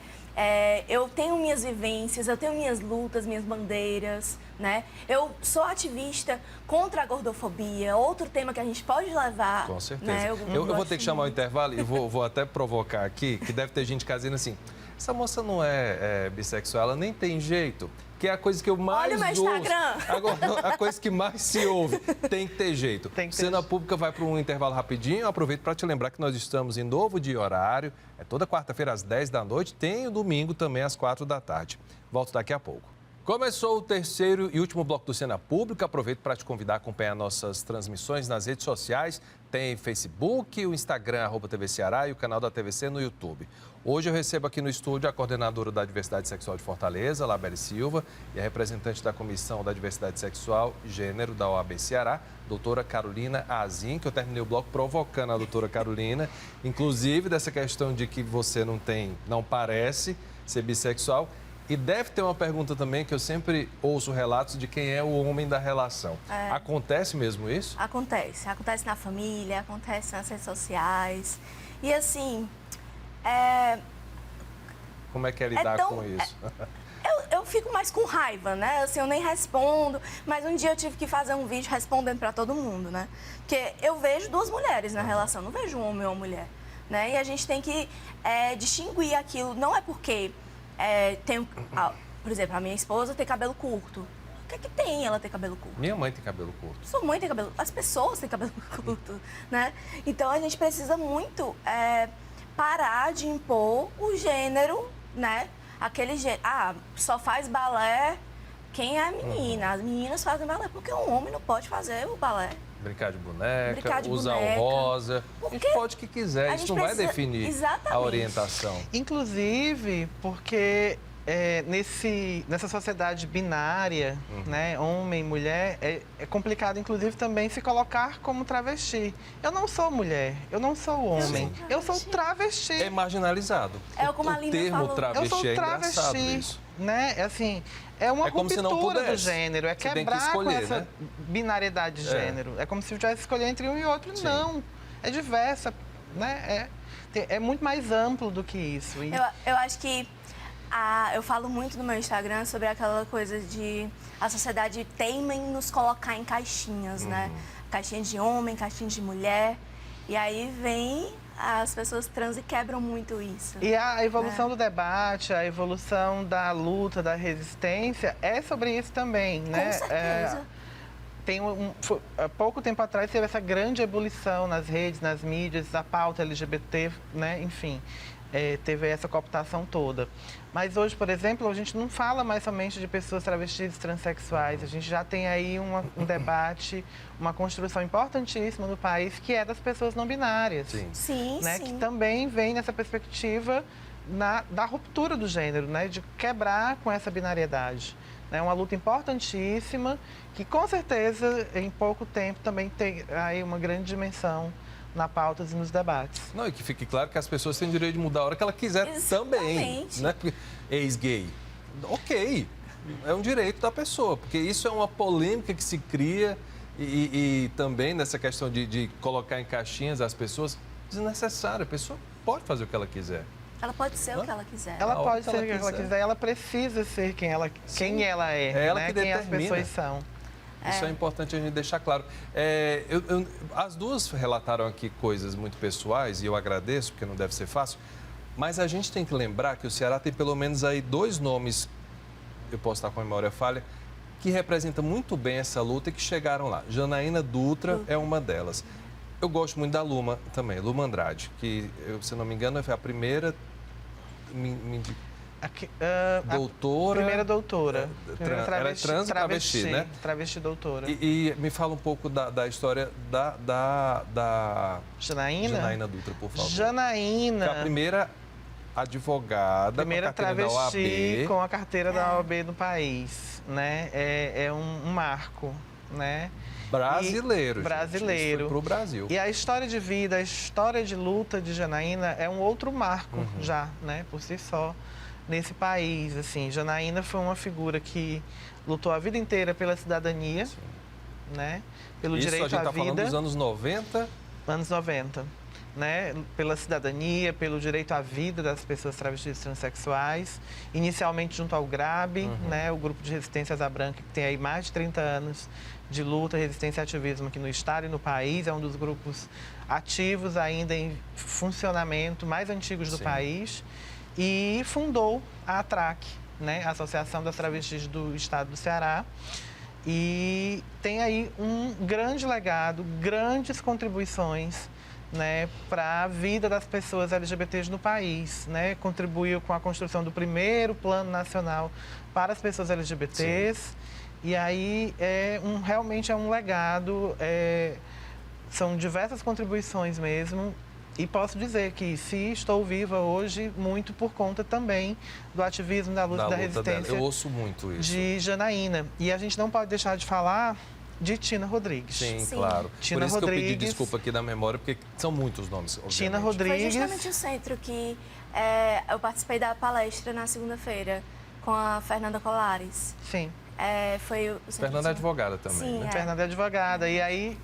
Eu tenho minhas vivências, eu tenho minhas lutas, minhas bandeiras, né? Eu sou ativista contra a gordofobia, outro tema que a gente pode levar. Com certeza. Né? Eu vou ter que chamar o intervalo e vou até provocar aqui, que deve ter gente casando assim, essa moça não é bissexual, ela nem tem jeito. Que é a coisa que eu mais Olha o meu Instagram. Agora, a coisa que mais se ouve, tem que ter jeito. Tem que ter Cena jeito. Pública vai para um intervalo rapidinho. Eu aproveito para te lembrar que nós estamos em novo dia e horário. É toda quarta-feira às 10 da noite. Tem o domingo também às 4 da tarde. Volto daqui a pouco. Começou o terceiro e último bloco do Cena Pública. Aproveito para te convidar a acompanhar nossas transmissões nas redes sociais. Tem Facebook, o Instagram, @TV Ceará, e o canal da TVC no YouTube. Hoje eu recebo aqui no estúdio a coordenadora da Diversidade Sexual de Fortaleza, Labelle Silva, e a representante da Comissão da Diversidade Sexual e Gênero da OAB Ceará, doutora Carolina Azin, que eu terminei o bloco provocando a doutora Carolina, inclusive dessa questão de que você não parece ser bissexual. E deve ter uma pergunta também, que eu sempre ouço relatos de quem é o homem da relação. Acontece mesmo isso? Acontece. Acontece na família, acontece nas redes sociais. E assim, Como é que é lidar tão- com isso? eu fico mais com raiva, né? Assim, eu nem respondo, mas um dia eu tive que fazer um vídeo respondendo pra todo mundo, né? Porque eu vejo 2 mulheres na relação, não vejo um homem ou uma mulher, né? E a gente tem que distinguir aquilo. Não é porque por exemplo, a minha esposa tem cabelo curto. O que é que tem ela ter cabelo curto? Minha mãe tem cabelo curto. Sua mãe tem cabelo... As pessoas têm cabelo curto, né? Então, a gente precisa muito parar de impor o gênero, né? Aquele gênero... só faz balé quem é menina. As meninas fazem balé porque um homem não pode fazer o balé. Brincar de boneca, Brincar de usar boneca. o rosa. A Porque gente pode o que quiser, a isso gente não vai precisa- definir a Exatamente. orientação. Inclusive, porque nessa sociedade binária, né, homem e mulher, é complicado, inclusive, também se colocar como travesti. Eu não sou mulher, eu não sou homem, eu sou travesti. É marginalizado. É como a o Lina termo falou. Eu travesti sou é engraçado travesti, isso. né? Assim, é uma É como se não ruptura do pudesse. gênero, é Você tem que quebrar escolher, com essa né? binariedade de gênero. É como se eu tivesse que escolher entre um e outro. Sim. Não, é diversa, né? É muito mais amplo do que isso. E Eu acho que eu falo muito no meu Instagram sobre aquela coisa de a sociedade teima em nos colocar em caixinhas, né? Caixinha de homem, caixinha de mulher. E aí vem as pessoas trans e quebram muito isso. E a evolução do debate, a evolução da luta, da resistência, é sobre isso também, né? Com certeza. Há pouco tempo atrás teve essa grande ebulição nas redes, nas mídias, da pauta LGBT, né? Enfim, teve essa cooptação toda. Mas hoje, por exemplo, a gente não fala mais somente de pessoas travestis e transexuais. A gente já tem aí um debate, uma construção importantíssima no país, que é das pessoas não binárias. Sim. Sim, Né, sim. que também vem nessa perspectiva da ruptura do gênero, né, de quebrar com essa binariedade. É uma luta importantíssima que, com certeza, em pouco tempo também tem aí uma grande dimensão na pauta e nos debates. Não, e que fique claro que as pessoas têm o direito de mudar a hora que ela quiser também. Exatamente. Né? Porque ex-gay. Ok. é um direito da pessoa, porque isso é uma polêmica que se cria e também nessa questão de colocar em caixinhas as pessoas, desnecessário. A pessoa pode fazer o que ela quiser. Ela pode ser o que ela quiser. Ela A hora pode que ser ela o que ela quiser. quiser, ela precisa ser quem ela é, É ela né? que Quem as determina. pessoas são. Isso é importante a gente deixar claro. As duas relataram aqui coisas muito pessoais e eu agradeço, porque não deve ser fácil, mas a gente tem que lembrar que o Ceará tem pelo menos aí 2 nomes, eu posso estar com a memória falha, que representam muito bem essa luta e que chegaram lá. Janaína Dutra é uma delas. Eu gosto muito da Luma também, Luma Andrade, que, se não me engano, foi a primeira doutora. Primeira doutora. Ela é trans e travesti, né? Travesti doutora. E me fala um pouco da história da Janaína? Janaína Dutra, por favor. Janaína. Que é a primeira advogada Primeira com a carteira da travesti OAB. com a carteira da OAB no país, né? É um marco, né? Brasileiro, brasileiro. Para o Brasil. E a história de vida, a história de luta de Janaína é um outro marco já, né? Por si só, nesse país, assim. Janaína foi uma figura que lutou a vida inteira pela cidadania, né? Pelo Isso direito a gente à está vida. falando dos anos 90. Anos 90, né? Pela cidadania, pelo direito à vida das pessoas travestis e transexuais, inicialmente junto ao GRAB, né? O Grupo de Resistência Asa Branca, que tem aí mais de 30 anos de luta, resistência e ativismo aqui no estado e no país, é um dos grupos ativos ainda em funcionamento, mais antigos do país, e fundou a ATRAC, né? A Associação das Travestis do Estado do Ceará, e tem aí um grande legado, grandes contribuições, né, para a vida das pessoas LGBTs no país, né? Contribuiu com a construção do primeiro Plano Nacional para as pessoas LGBTs. Sim. E aí realmente é um legado, são diversas contribuições mesmo. E posso dizer que se estou viva hoje, muito por conta também do ativismo, da luta, da resistência. Dela. Eu ouço muito isso. De Janaína. E a gente não pode deixar de falar de Tina Rodrigues. Sim, claro. Tina Por isso Rodrigues, que eu pedi desculpa aqui da memória, porque são muitos nomes, obviamente. Tina Rodrigues. Foi justamente o centro que eu participei da palestra na segunda-feira com a Fernanda Colares. Sim. Foi o centro. Fernanda é advogada também, Sim, né? Fernanda é advogada. E aí,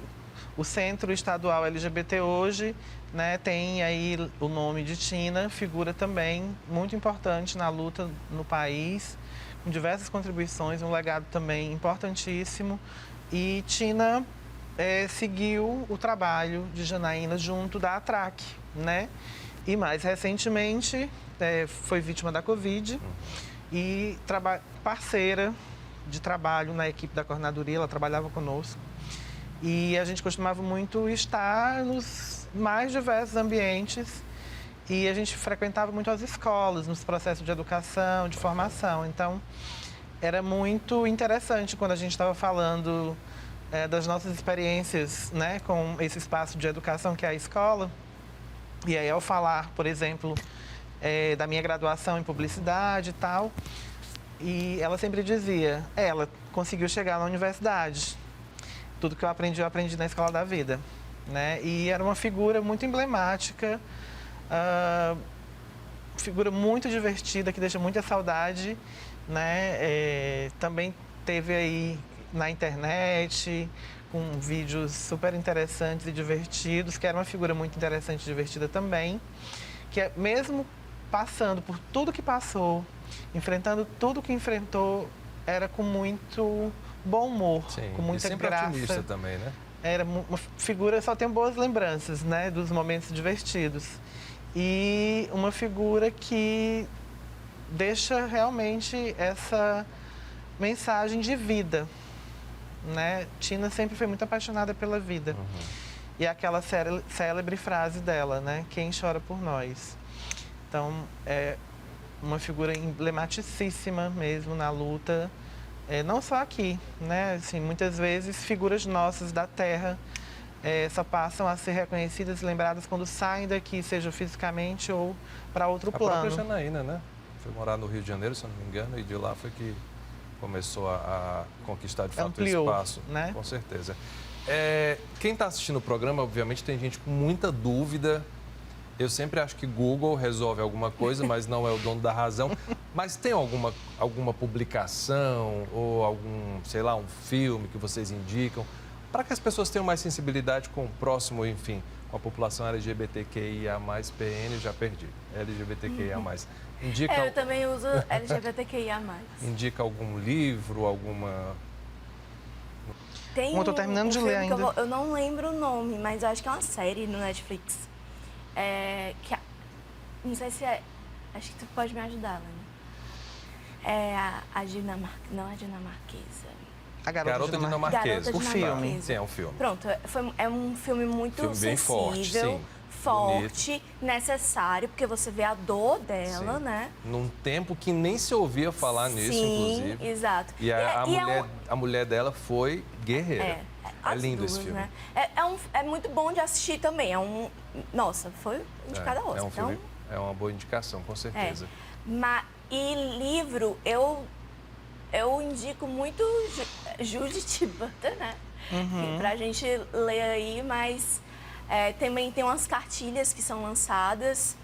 o Centro Estadual LGBT hoje, né, tem aí o nome de Tina, figura também muito importante na luta no país, com diversas contribuições, um legado também importantíssimo. E Tina seguiu o trabalho de Janaína junto da ATRAC, né? E mais recentemente foi vítima da Covid e parceira de trabalho na equipe da coordenadoria, ela trabalhava conosco. E a gente costumava muito estar nos mais diversos ambientes e a gente frequentava muito as escolas, nos processos de educação, de formação. Então, era muito interessante quando a gente estava falando das nossas experiências, né, com esse espaço de educação que é a escola. E aí, ao falar, por exemplo, da minha graduação em publicidade e tal, e ela sempre dizia, ela conseguiu chegar na universidade. Tudo que eu aprendi na Escola da Vida, né? E era uma figura muito emblemática, figura muito divertida, que deixa muita saudade, né? Também teve aí na internet, com vídeos super interessantes e divertidos, que era uma figura muito interessante e divertida também, que mesmo passando por tudo que passou, enfrentando tudo que enfrentou, era com muito bom humor, Sim, com muita e sempre graça. otimista também, né? Era uma figura, só tenho boas lembranças, né, dos momentos divertidos. E uma figura que deixa realmente essa mensagem de vida, né? Tina sempre foi muito apaixonada pela vida. E aquela célebre frase dela, né? Quem chora por nós. Então, é uma figura emblematicíssima mesmo na luta. Não só aqui, né? Assim, muitas vezes figuras nossas da terra só passam a ser reconhecidas e lembradas quando saem daqui, seja fisicamente ou para outro plano. A própria Janaína, né? Foi morar no Rio de Janeiro, se eu não me engano, e de lá foi que começou a conquistar de fato Ampliou, o espaço. né? Com certeza. Quem está assistindo o programa, obviamente, tem gente com muita dúvida. Eu sempre acho que Google resolve alguma coisa, mas não é o dono da razão. Mas tem alguma publicação ou algum, sei lá, um filme que vocês indicam para que as pessoas tenham mais sensibilidade com o próximo, enfim, com a população LGBTQIA+, PN, já perdi, LGBTQIA+. Indica, Eu também uso LGBTQIA+. indica algum livro, alguma... Tem Eu tô terminando de ler filme que ainda. eu não lembro o nome, mas eu acho que é uma série no Netflix. Não sei se é... Acho que tu pode me ajudar, Lani. É a dinamarquesa. Não a dinamarquesa. A Garota Dinamarquesa. O filme. Sim, é um filme. Pronto, é um filme muito Filme bem sensível, forte, necessário, porque você vê a dor dela, Sim. né? Num tempo que nem se ouvia falar nisso, inclusive. Sim, exato. E a mulher dela foi guerreira. É lindo duas, esse filme. né? É muito bom de assistir também. Nossa, foi indicado a Oscar. É um filme, é uma boa indicação, com certeza. E livro, eu indico muito Judith Butler, né? Pra gente ler aí, mas também tem umas cartilhas que são lançadas.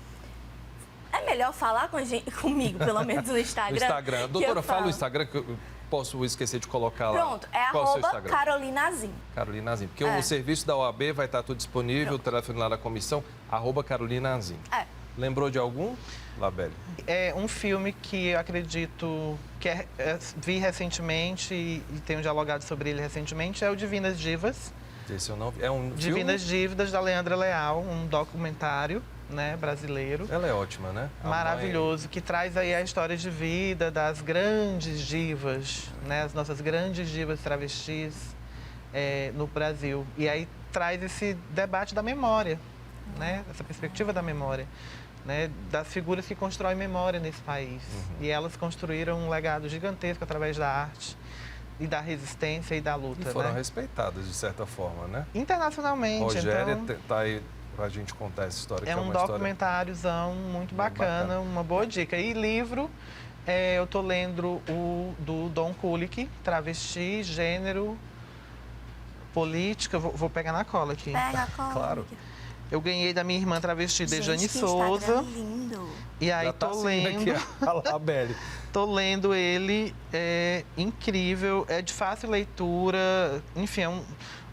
É melhor falar comigo, pelo menos no Instagram. No Instagram. Doutora, fala o Instagram que eu posso esquecer de colocar lá. Pronto, é Qual o seu Instagram? @Carolinazin. Carolinazin. Porque o serviço da OAB vai estar tudo disponível, o telefone lá da comissão, @Carolinazin. Lembrou de algum, Labelle? É um filme que eu acredito que vi recentemente e tenho dialogado sobre ele recentemente, é o Divinas Divas. Esse eu não vi. É um Divinas filme? Dívidas, da Leandra Leal, um documentário, né, brasileiro. Ela é ótima, né? Maravilhoso, que traz aí a história de vida das grandes divas, né, as nossas grandes divas travestis no Brasil. E aí traz esse debate da memória, né, essa perspectiva da memória, né, das figuras que constroem memória nesse país. E elas construíram um legado gigantesco através da arte e da resistência e da luta. E foram né? respeitadas, de certa forma, né? Internacionalmente, Rogéria então... tá aí pra gente contar essa história. É que um uma história documentáriozão muito bacana, bacana. uma boa dica. E livro, eu tô lendo o do Don Kulik, Travesti, Gênero, Política. Vou pegar na cola aqui. Pega a cola. Claro. Eu ganhei da minha irmã travesti, Dejane Gente, que Souza. Instagram lindo. E aí Já tá tô saindo lendo. aqui a Labelle. Tô lendo ele, é incrível, é de fácil leitura, enfim, é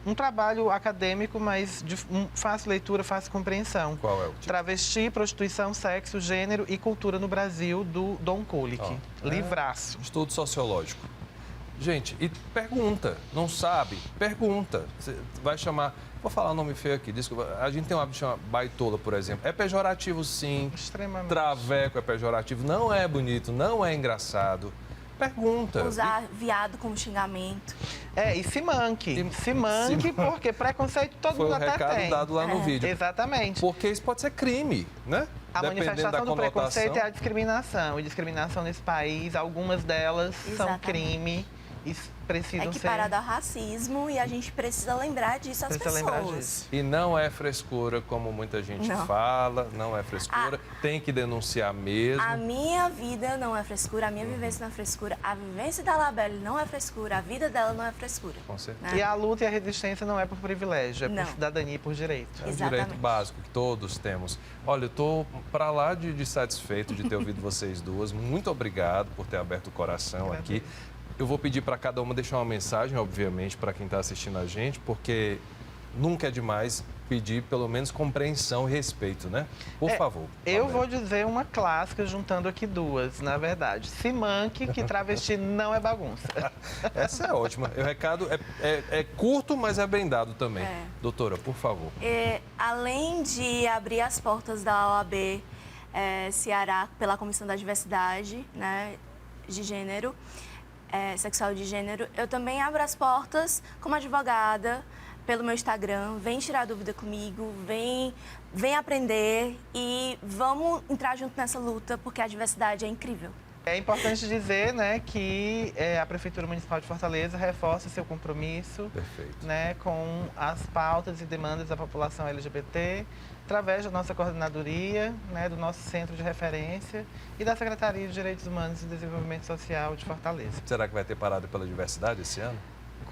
um trabalho acadêmico, mas de fácil leitura, fácil compreensão. Qual é o título? Travesti, Prostituição, Sexo, Gênero e Cultura no Brasil, do Don Kulik. Livraço. Estudo sociológico. Gente, e pergunta, não sabe? Pergunta. Você vai chamar... Vou falar um nome feio aqui, desculpa. A gente tem um hábito de chamar baitola, por exemplo. É pejorativo, sim. Extremamente. Traveco é pejorativo. Não é bonito, não é engraçado. Pergunta. Usar viado como xingamento. E se manque. Se manque, porque preconceito todo Foi mundo o até recado tem. dado lá no vídeo. Exatamente. Porque isso pode ser crime, né? A Dependendo manifestação da do conotação. preconceito é a discriminação. E discriminação nesse país, algumas delas são Exatamente. crime e precisam ser... Equiparado ao racismo e a gente precisa lembrar disso às Precisa lembrar pessoas. disso. E não é frescura, como muita gente Não. fala, não é frescura. Tem que denunciar mesmo. A minha vida não é frescura, a minha vivência não é frescura, a vivência da Labelle não é frescura, a vida dela não é frescura. Com certeza. né? E a luta e a resistência não é por privilégio, é Não. por cidadania e por direito. É um Exatamente. direito básico que todos temos. Olha, eu estou para lá de satisfeito de ter ouvido vocês duas. Muito obrigado por ter aberto o coração aqui. Eu vou pedir para cada uma deixar uma mensagem, obviamente, para quem está assistindo a gente, porque nunca é demais pedir pelo menos compreensão e respeito, né? Por favor. Eu Labelle. vou dizer uma clássica juntando aqui duas, na verdade. Se manque, que travesti não é bagunça. Essa é ótima. O recado é curto, mas é bem dado também. Doutora, por favor. Além de abrir as portas da OAB Ceará pela Comissão da Diversidade, né, de Gênero, sexual de gênero, eu também abro as portas como advogada pelo meu Instagram. Vem tirar dúvida comigo, vem aprender e vamos entrar junto nessa luta, porque a diversidade é incrível. É importante dizer, né, que a Prefeitura Municipal de Fortaleza reforça seu compromisso, Perfeito. né, com as pautas e demandas da população LGBT, através da nossa coordenadoria, né, do nosso centro de referência e da Secretaria de Direitos Humanos e Desenvolvimento Social de Fortaleza. Será que vai ter parada pela diversidade esse ano?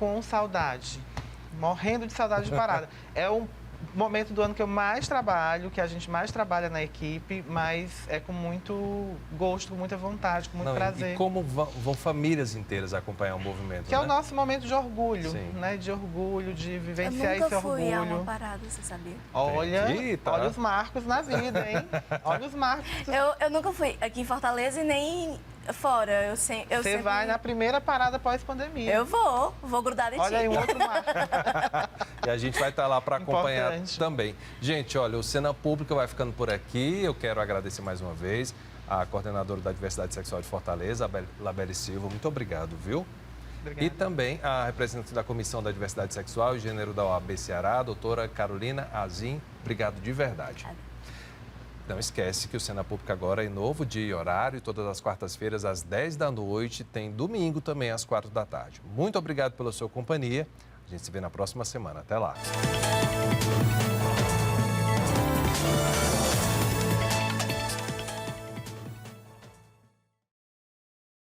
Com saudade, morrendo de saudade de parada. momento do ano que eu mais trabalho, que a gente mais trabalha na equipe, mas é com muito gosto, com muita vontade, com muito prazer. E como vão famílias inteiras acompanhar o movimento, Que é né? o nosso momento de orgulho, Sim. né? De orgulho, de Eu vivenciar esse nunca fui a uma orgulho. parada, você sabia? Olha, Entendi, tá. olha os marcos na vida, hein? Olha os marcos. Eu nunca fui aqui em Fortaleza e nem fora. Eu Você sempre... vai na primeira parada pós-pandemia. Eu vou grudar de ti. Olha aí um outro marco. E a gente vai estar lá para acompanhar Importante. também. Gente, olha, o Cena Pública vai ficando por aqui. Eu quero agradecer mais uma vez a coordenadora da Diversidade Sexual de Fortaleza, a Labelle Silva. Muito obrigado, viu? Obrigada. E também a representante da Comissão da Diversidade Sexual e Gênero da OAB Ceará, a doutora Carolina Azim. Obrigado de verdade. Não esquece que o Cena Pública agora é novo dia e horário, todas as quartas-feiras às 10 da noite, tem domingo também às 4 da tarde. Muito obrigado pela sua companhia. A gente se vê na próxima semana. Até lá.